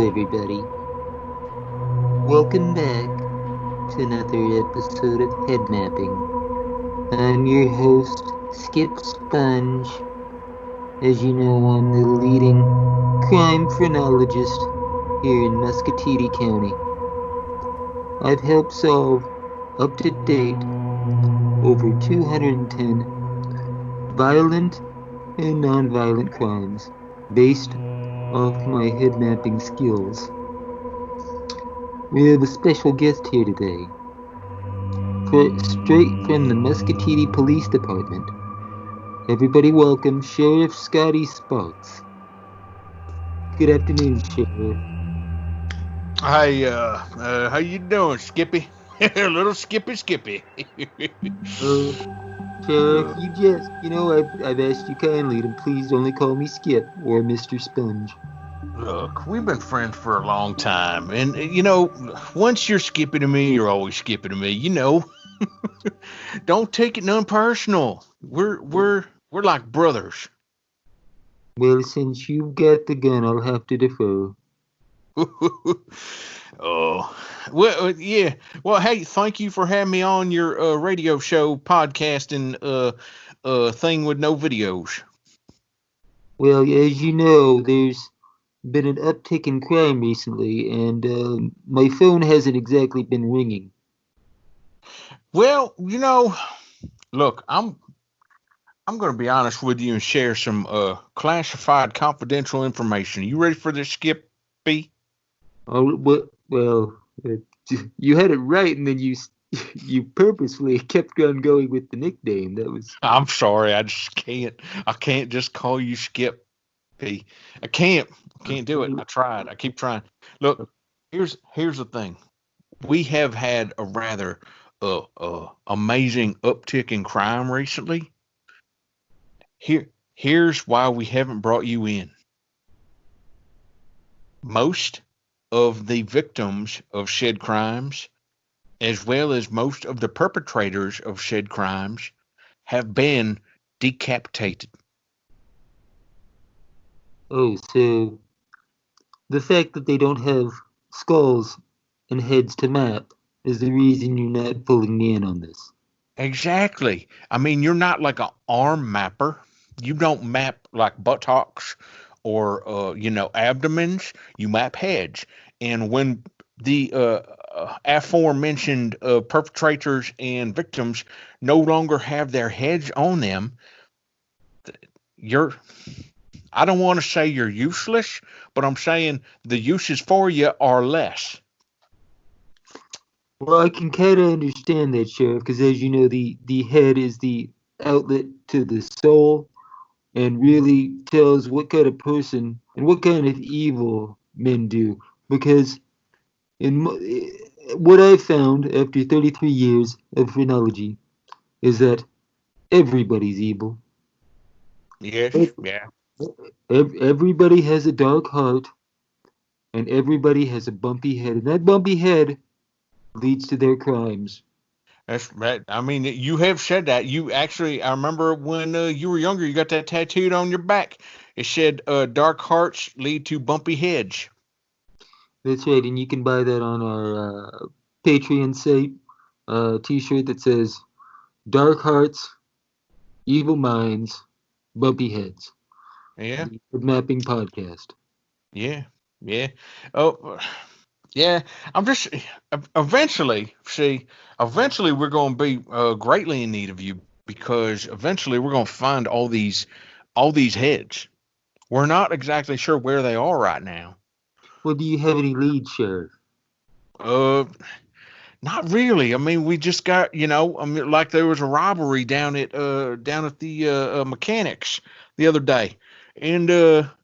everybody. Welcome back to another episode of Headnapping. I'm your host, Skip Sponge. As you know, I'm the leading crime phrenologist here in Muskateetee County. I've helped solve, up to date, over 210 violent and non-violent crimes based off my headnapping skills. We have a special guest here today, straight from the Muskateetee Police Department. Everybody welcome Sheriff Scottie Sparks. Good afternoon, Sheriff. Hi, how you doing, Skippy? Little Skippy. Sheriff, I've asked you kindly to please only call me Skip or Mr. Sponge. Look, we've been friends for a long time, and once you're Skippy to me, you're always Skippy to me. Don't take it none personal. We're like brothers. Well, since you've got the gun, I'll have to defer. Oh, well, yeah. Well, hey, thank you for having me on your radio show podcasting thing with no videos. Well, as you know, there's been an uptick in crime recently, and my phone hasn't exactly been ringing. Well, look, I'm going to be honest with you and share some classified confidential information. You ready for this, Skippy? Oh, well, you had it right, and then you purposely kept on going with the nickname. That was. I'm sorry, I just can't. I can't just call you Skippy. I can't do it. I tried. I keep trying. Look, here's the thing. We have had a rather amazing uptick in crime recently. Here's why we haven't brought you in. Most of the victims of said crimes, as well as most of the perpetrators of said crimes, have been decapitated. Oh, so the fact that they don't have skulls and heads to map is the reason you're not pulling me in on this. Exactly. I mean, you're not like an arm mapper. You don't map like buttocks or abdomens. You map heads. And when the aforementioned perpetrators and victims no longer have their heads on them, I don't want to say you're useless, but I'm saying the uses for you are less. Well, I can kind of understand that, Sheriff, because as you know, the head is the outlet to the soul and really tells what kind of person and what kind of evil men do. Because what I've found after 33 years of phrenology is that everybody's evil. Yes, yeah. Everybody has a dark heart, and everybody has a bumpy head, and that bumpy head leads to their crimes. That's right. I mean, you have said that. You actually, I remember when you were younger, you got that tattooed on your back. It said, "Dark hearts lead to bumpy heads." That's right, and you can buy that on our Patreon site. T-shirt that says "Dark hearts, evil minds, bumpy heads." Yeah. The Mapping Podcast. Yeah. Yeah. Oh. Yeah, I'm just eventually we're going to be greatly in need of you, because eventually we're going to find all these heads. We're not exactly sure where they are right now. Well, do you have any leads, Sheriff? Not really. I mean, we just got, like there was a robbery down at the mechanics the other day, and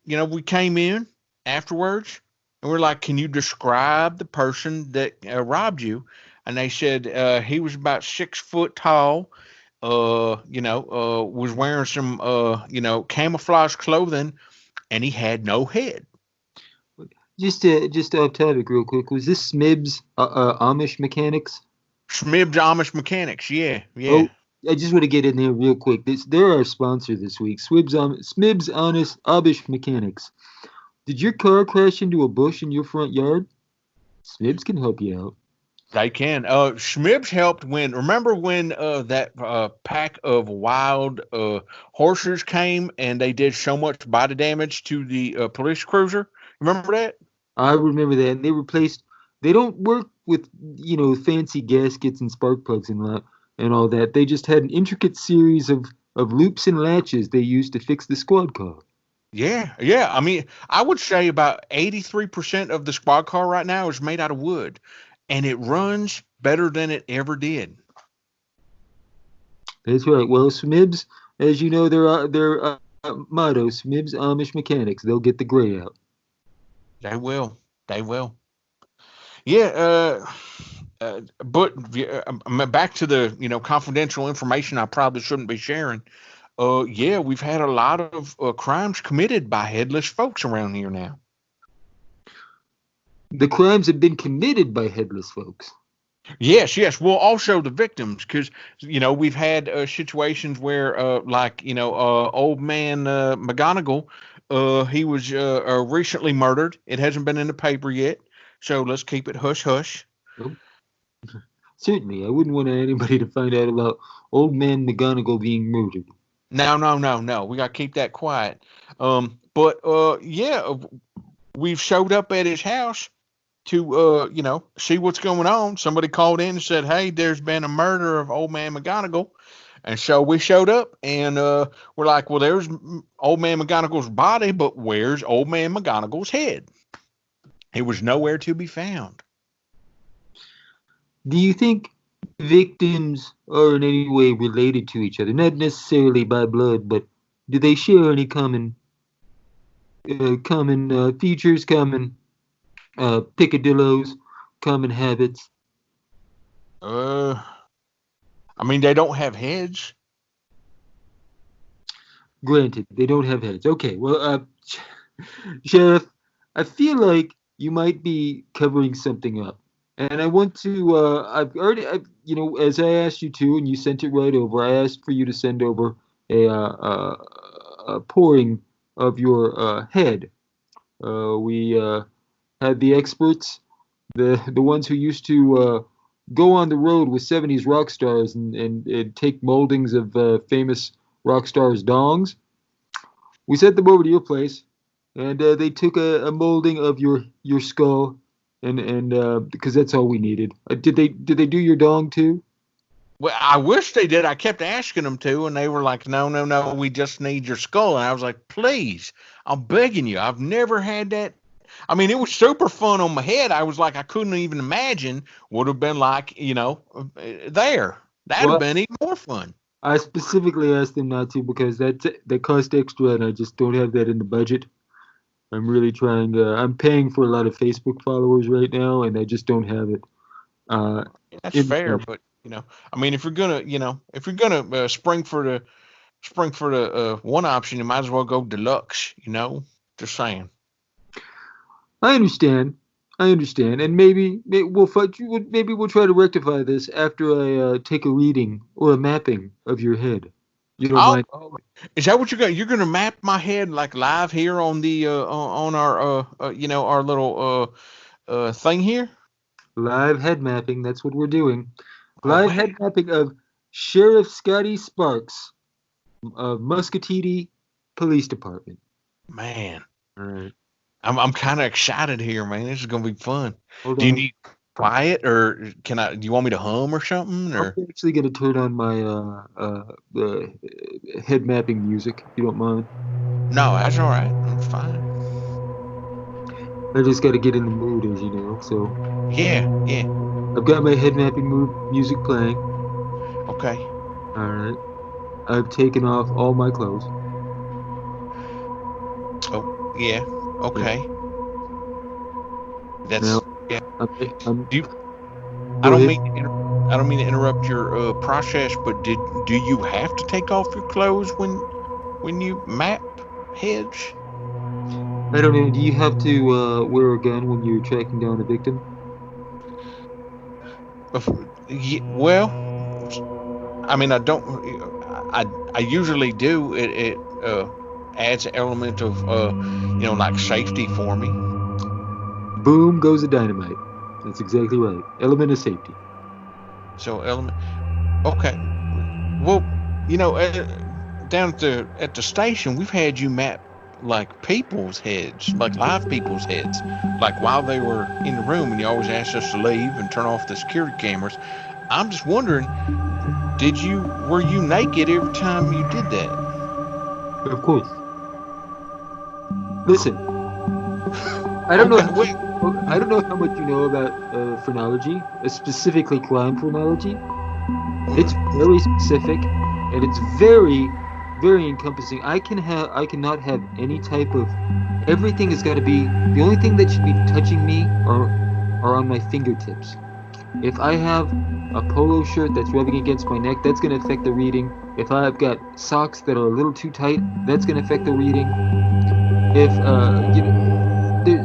we came in afterwards. And we're like, can you describe the person that robbed you? And they said he was about 6 foot tall, was wearing some, camouflage clothing, and he had no head. Just off topic real quick, was this Smibs Amish Mechanics? Smibs Amish Mechanics, yeah. Oh, I just want to get in there real quick. They're our sponsor this week, Smibs Amish Mechanics. Did your car crash into a bush in your front yard? Snibs can help you out. They can. Schmibs helped remember when that pack of wild horses came and they did so much body damage to the police cruiser? Remember that? I remember that, and they don't work with, fancy gaskets and spark plugs and all that. They just had an intricate series of loops and latches they used to fix the squad car. Yeah, yeah. I mean, I would say about 83% of the squad car right now is made out of wood, and it runs better than it ever did. That's right. Well, Smibs, as you know, their motto, Smibs Amish Mechanics. They'll get the gray out. They will. They will. Yeah. But back to the confidential information I probably shouldn't be sharing. Yeah, we've had a lot of crimes committed by headless folks around here now. The crimes have been committed by headless folks. Yes, yes. Well, also the victims, because we've had situations where, old man McGonigal, he was recently murdered. It hasn't been in the paper yet, so let's keep it hush hush. Nope. Certainly, I wouldn't want anybody to find out about old man McGonigal being murdered. No, no, no, no. We got to keep that quiet. But yeah, we've showed up at his house to see what's going on. Somebody called in and said, "Hey, there's been a murder of old man McGonigal," and so we showed up and we're like, "Well, there's old man McGonigal's body, but where's old man McGonigal's head?" It was nowhere to be found. Do you think victims are in any way related to each other? Not necessarily by blood, but do they share any common features, common picadillos, common habits? I mean, they don't have heads. Granted, they don't have heads. Okay, well, Sheriff, I feel like you might be covering something up. And I want to, as I asked you to, and you sent it right over, I asked for you to send over a pouring of your head. We had the experts, the ones who used to go on the road with 70s rock stars and take moldings of famous rock stars' dongs. We sent them over to your place, and they took a molding of your skull, and because that's all we needed. Did they do your dong too? Well, I wish they did. I kept asking them to, and they were like, "No, no, no, we just need your skull." And I was like, "Please, I'm begging you. I've never had that." I mean, it was super fun on my head. I was like, I couldn't even imagine would have been like, there. That'd have been even more fun. I specifically asked them not to because that cost extra, and I just don't have that in the budget. I'm really trying. I'm paying for a lot of Facebook followers right now, and I just don't have it. That's fair, but I mean, if you're gonna spring for the one option, you might as well go deluxe. Just saying. I understand, and maybe we'll try to rectify this after I take a reading or a mapping of your head. You don't mind? Is that what you're going? You're going to map my head like live here on the on our our little thing here? Live head mapping. That's what we're doing. Live head mapping of Sheriff Scottie Sparks of Muskateetee Police Department. Man, all right. I'm kind of excited here, man. This is gonna be fun. Hold Do on. you need quiet, or can I? Do you want me to hum or something? Or I'm actually gonna turn on my head mapping music. If you don't mind. No, that's all right. That's fine. I just got to get in the mood, as you know. So yeah. I've got my head mapping music playing. Okay. All right. I've taken off all my clothes. Oh yeah. Okay. Yeah. That's now, yeah. I don't mean to interrupt your process, but do you have to take off your clothes when you map heads? I don't know. Do you have to wear a gun when you're tracking down a victim? Well, I mean, I don't. I usually do. adds an element of like safety for me. Boom goes the dynamite. That's exactly right. Element of safety. So element. Okay. Well, down at the station, we've had you map like people's heads, like live people's heads, like while they were in the room, and you always asked us to leave and turn off the security cameras. I'm just wondering, were you naked every time you did that? Of course. Listen, I don't Okay, know. wait. I don't know how much you know about phrenology, specifically crime phrenology. It's very specific, and it's very, very encompassing. I cannot have any type of. Everything has got to be. The only thing that should be touching me are on my fingertips. If I have a polo shirt that's rubbing against my neck, that's going to affect the reading. If I've got socks that are a little too tight, that's going to affect the reading. If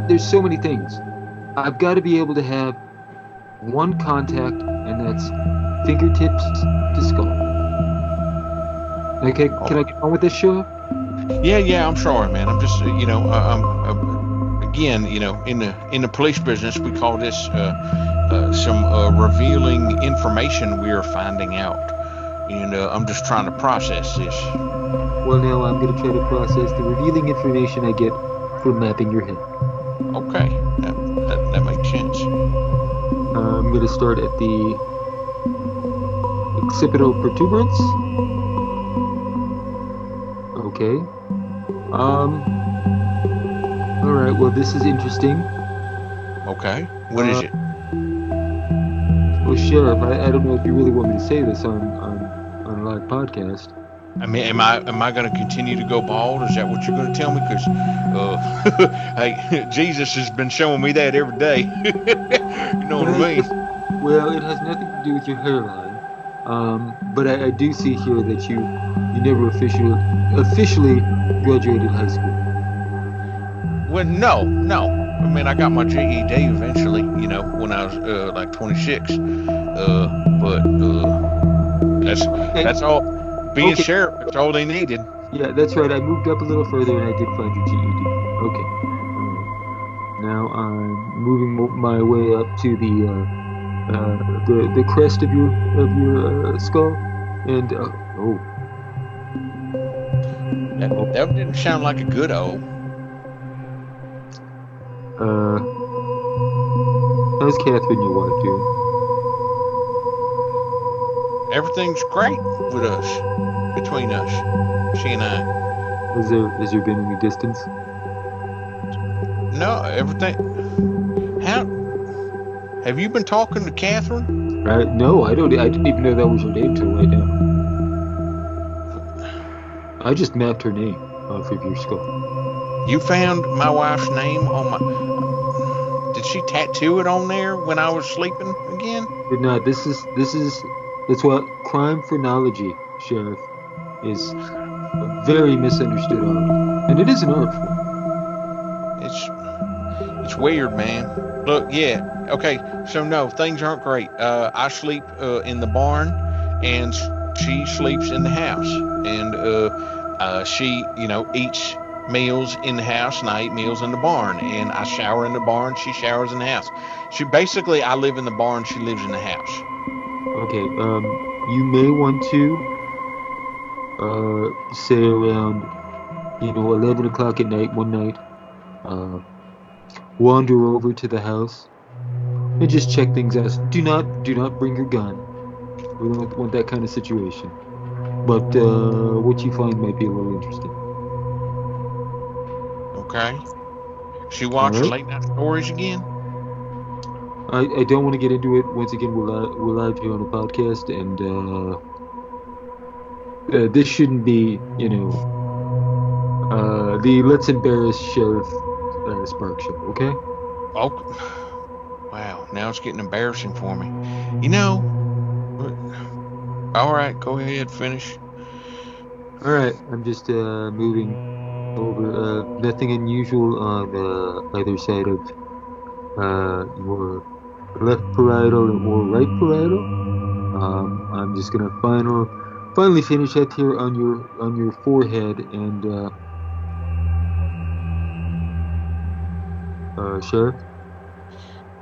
there's so many things. I've got to be able to have one contact, and that's fingertips to skull. Okay, can I get on with this, show? Yeah. I'm sorry, man. I'm just, again, in the police business, we call this some revealing information we are finding out, and I'm just trying to process this. Well, now I'm going to try to process the revealing information I get from mapping your head. Okay, that makes sense. I'm going to start at the occipital protuberance. Okay. All right. Well, this is interesting. Okay. What is it? Well, Sheriff, I don't know if you really want me to say this on a live podcast. I mean, am I going to continue to go bald? Is that what you're going to tell me? Because, hey, Jesus has been showing me that every day. You know what I mean? Well, it has nothing to do with your hairline. But I do see here that you never officially graduated high school. Well, no. I mean, I got my GED eventually, when I was like 26. But that's all. Being sheriff, that's all they needed. Yeah, that's right. I moved up a little further and I did find your GED. Okay. Now I'm moving my way up to the crest of your skull, and That didn't sound like a good O. How's Catherine, your wife, doing? Everything's great with us, between us, she and I. Has there been any distance? No, everything. How have you been talking to Catherine? No, I didn't even know that was her name till right now. I just mapped her name off of your skull. You found my wife's name on my. Did she tattoo it on there when I was sleeping again? Did not. That's what crime phrenology, Sheriff, is a very misunderstood art, and it is an art form. It's weird, man. Look, yeah, okay. So no, things aren't great. I sleep in the barn, and she sleeps in the house, and she, eats meals in the house, and I eat meals in the barn, and I shower in the barn. She showers in the house. I live in the barn. She lives in the house. Okay, you may want to, say around, 11 o'clock at night, one night, wander over to the house and just check things out. Do not bring your gun. We don't want that kind of situation. But, what you find might be a little interesting. Okay. She watches late night stories again? I don't want to get into it. Once again, we're live here on a podcast, and this shouldn't be, the Let's Embarrass Sheriff Sparks show, okay? Oh, wow. Now it's getting embarrassing for me. All right, go ahead, finish. All right, I'm just moving over. Nothing unusual on either side of your left parietal or right parietal. I'm just gonna finally finish up here on your forehead, and Sheriff?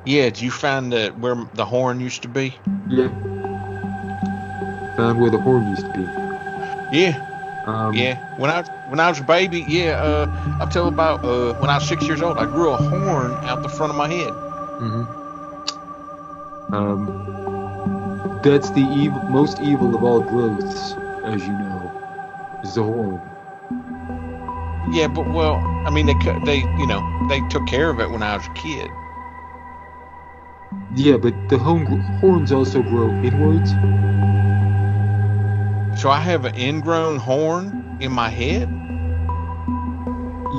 Yeah, did you find where the horn used to be? Yeah. Found where the horn used to be. Yeah. Um, Yeah, when I was a baby, up till about when I was 6 years old, I grew a horn out the front of my head. That's the most evil of all growths, as you know, is the horn. Yeah, but I mean, they took care of it when I was a kid. Yeah, but the horns also grow inwards. So I have an ingrown horn in my head.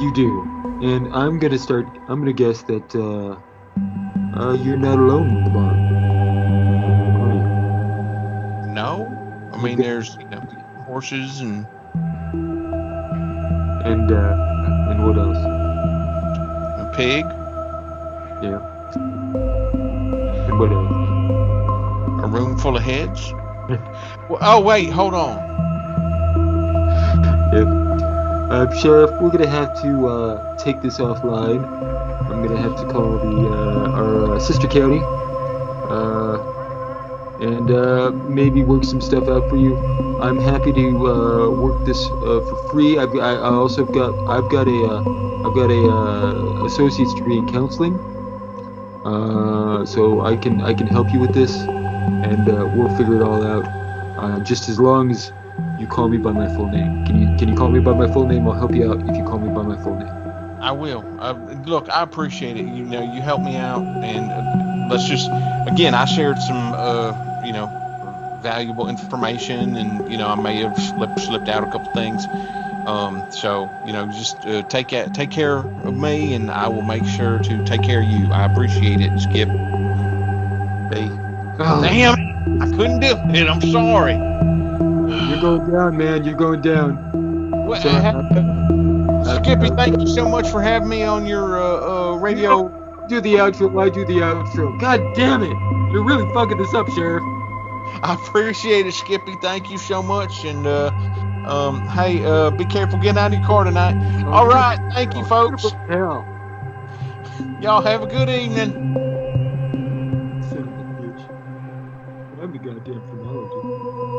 You do, and I'm gonna guess that you're not alone in the barn. No, I mean there's horses and what else? a pig. Yeah. And what else? A room full of heads. Well, oh wait, hold on. Yep. Sheriff, we're gonna have to take this offline. I'm gonna have to call our sister county, and maybe work some stuff out for you. I'm happy to work this for free. I've got a associate's degree in counseling, so I can help you with this, and we'll figure it all out. Just as long as you call me by my full name. Can you call me by my full name? I'll help you out if you call me by my full name. I will. Look, I appreciate it. You helped me out, and let's just again, I shared some valuable information, and I may have slipped out a couple things. So just take care of me, and I will make sure to take care of you. I appreciate it, Skip. Hey, damn it, I couldn't do it. I'm sorry. You're going down, man. You're going down. Well, Skippy, thank you so much for having me on your radio. Do the outro. I do the outro. God damn it! You're really fucking this up, Sheriff. I appreciate it, Skippy. Thank you so much. And hey, be careful getting out of your car tonight. All right, thank you, folks. Hell. Y'all have a good evening. Son of a bitch. I'm the goddamn phrenologist.